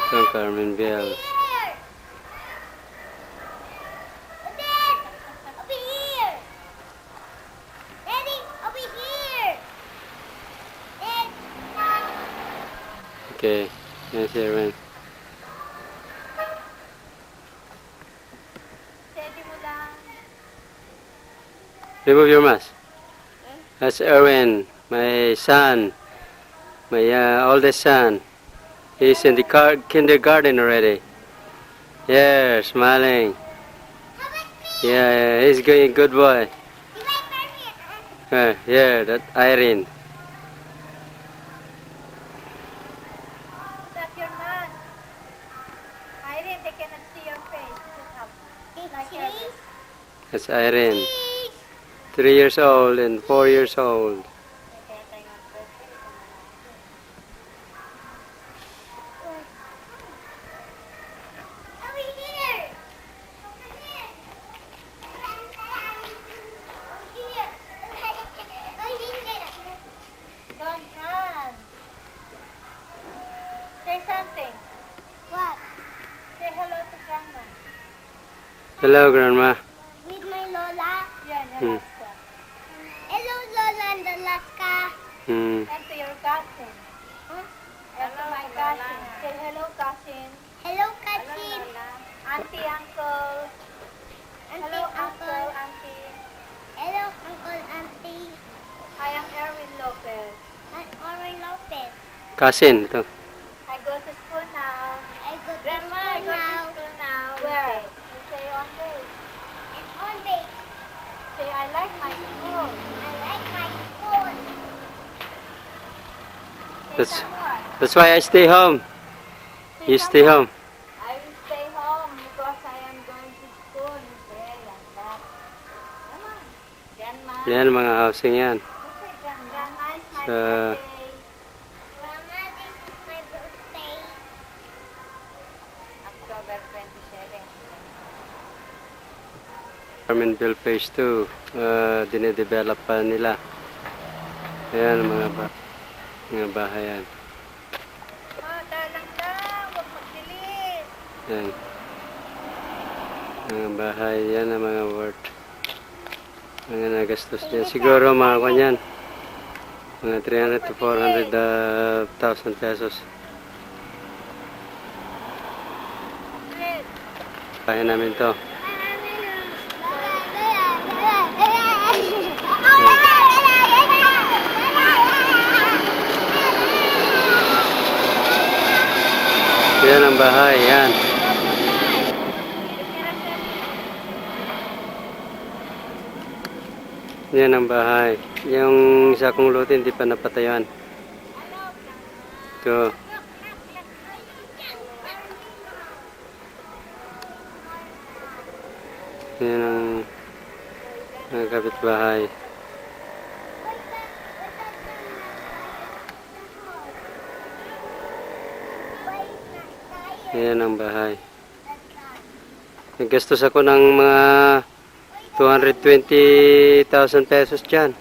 From Carmenville. Okay, yes, Erwin. Remove your mask. That's Erwin, my son, my oldest son. He's in the kindergarten already. Yeah, smiling. Yeah, he's going good boy. Yeah, that Irene. That's your man. Irene, they cannot see your face. Like That's Irene. 3 years old and 4 years old. Say something. What? Say hello to Grandma. Hello, Grandma. With my Lola? Yeah, Hmm. Alaska. Hello, Lola and Alaska. Hmm. And to your cousin. Huh? And to my cousin. Say hello, cousin. Hello, cousin. Auntie, uncle. Hello, uncle, auntie. Hello, uncle, auntie. I am Erwin Lopez. I'm Erwin Lopez. Cousin, ito. I go to school now. I go to school now. Where? You say on base. It's on base. Say I like my school. I like my school. Say some more. That's why I stay home. Say You some stay more. home. I will stay home because I am going to school. You say like that. Come on. Grandma. Yan, mga housing yan. Okay, Grandma is my So, birthday. Grandma, this is my birthday. October 27. Carmenville Phase 2. Dinedevelop pa nila. Ayan, mga bahay yan. Dalang lang. Huwag magdilis. Yan. Mga bahay yan, ang mga worth. Mga nagastos dyan. Siguro mga kanyan. Mga 300 to 400,000 pesos. Bahay namin to. Yan ang bahay, yan. Yan ang bahay. Yung isa kong lote hindi pa napatayan. Ito. Yan ang mga kapitbahay. Yan ang bahay. Naggastos ako ng mga 220,000 pesos dyan.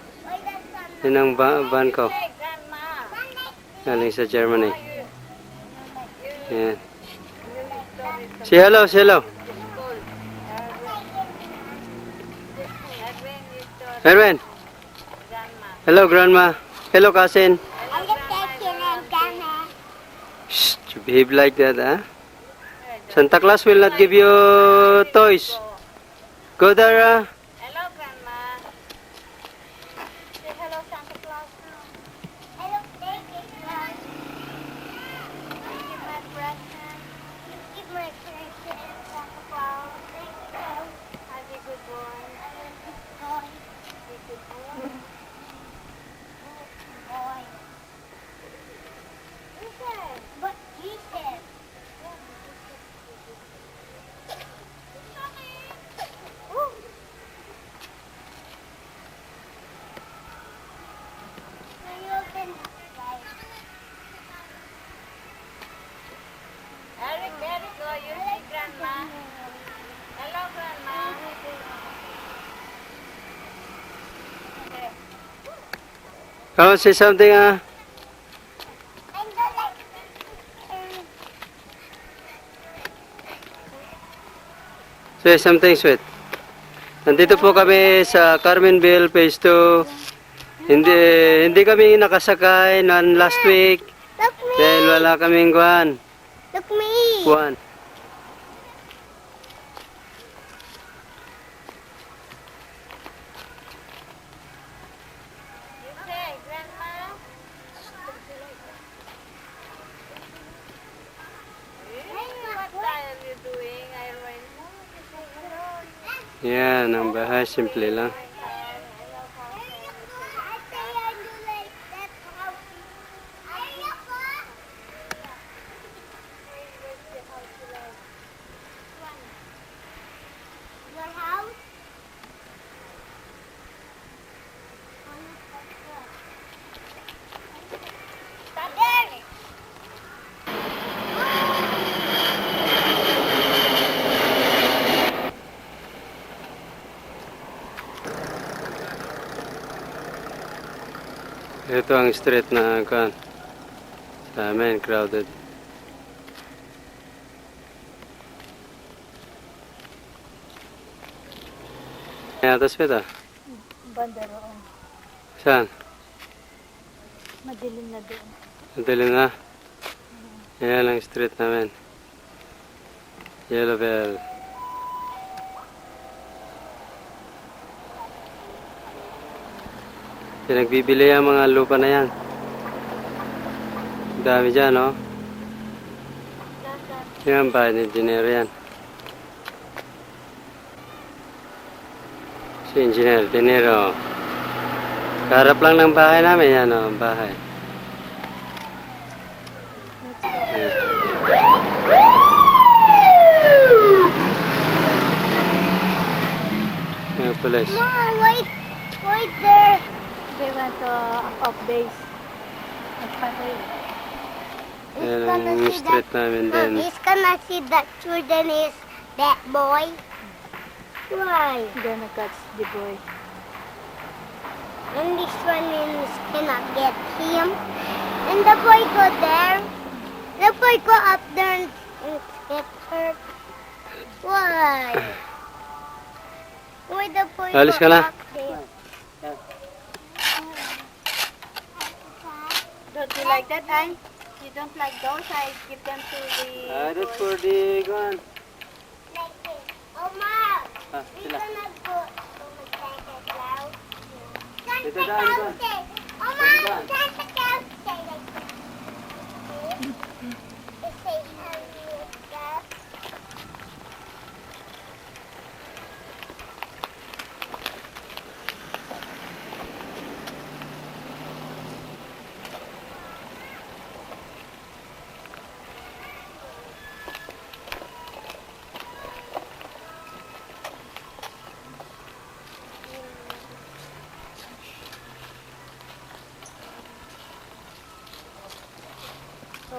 Yan ang van ko. Galing sa Germany. Yan. Say hello, say hello. Erwin. Hello, Grandma. Hello, cousin. Shh, you behave like that, huh? Santa Claus will not give you toys. Go there, Hello, Grandma. Say hello, Santa Claus. Hello, Santa Claus. Give my present. Give my present, Santa Claus. Thank you. Have a good one. Have a good boy. Have a good boy. Good boy. Listen. What you said. Eric, go. You see Grandma. Hello, Grandma. Come on, say something, Say something sweet. Nandito po kami sa Carmenville, Phase 2. Hindi kami nakasakay noon last week Look me. dahil wala kaming kuhan. Look me. Kuhan. Okay, Grandma. What are you doing, Irwin? Yan, ang bahay, simple lang. Your house? Daddy! Ito ang street na kuhan. Sa amin, crowded. Yan, atas pita. Banda roon. Saan? Madilim na doon. Madilim na. Yan ang street namin. Yellow Bell. Pinagbibili ang mga lupa na yan. Ang dami dyan, no? Yan, bahay ni engineer yan. Si engineer, dinero. Karap lang ng bahay namin, yan, no? Ang bahay. Yan. Yan, police. Mom, wait there. They went to off base. Yan ang street namin din. He's gonna see that children is that boy. Why? Gonna catch the boy. And this one is cannot get him. And the boy go there. The boy go up there and get hurt. Why? Why the boy Alis go ka na. up there? Don't you like that, Ay? You don't like those? I give them to the... That's for the gun. Like this. Omar, Ah, we're sila. gonna go to Santa Claus. Dito Santa daan, Claus daan. Day. Omar, Daan. Santa Claus Day. Like this. It says happy with that. So,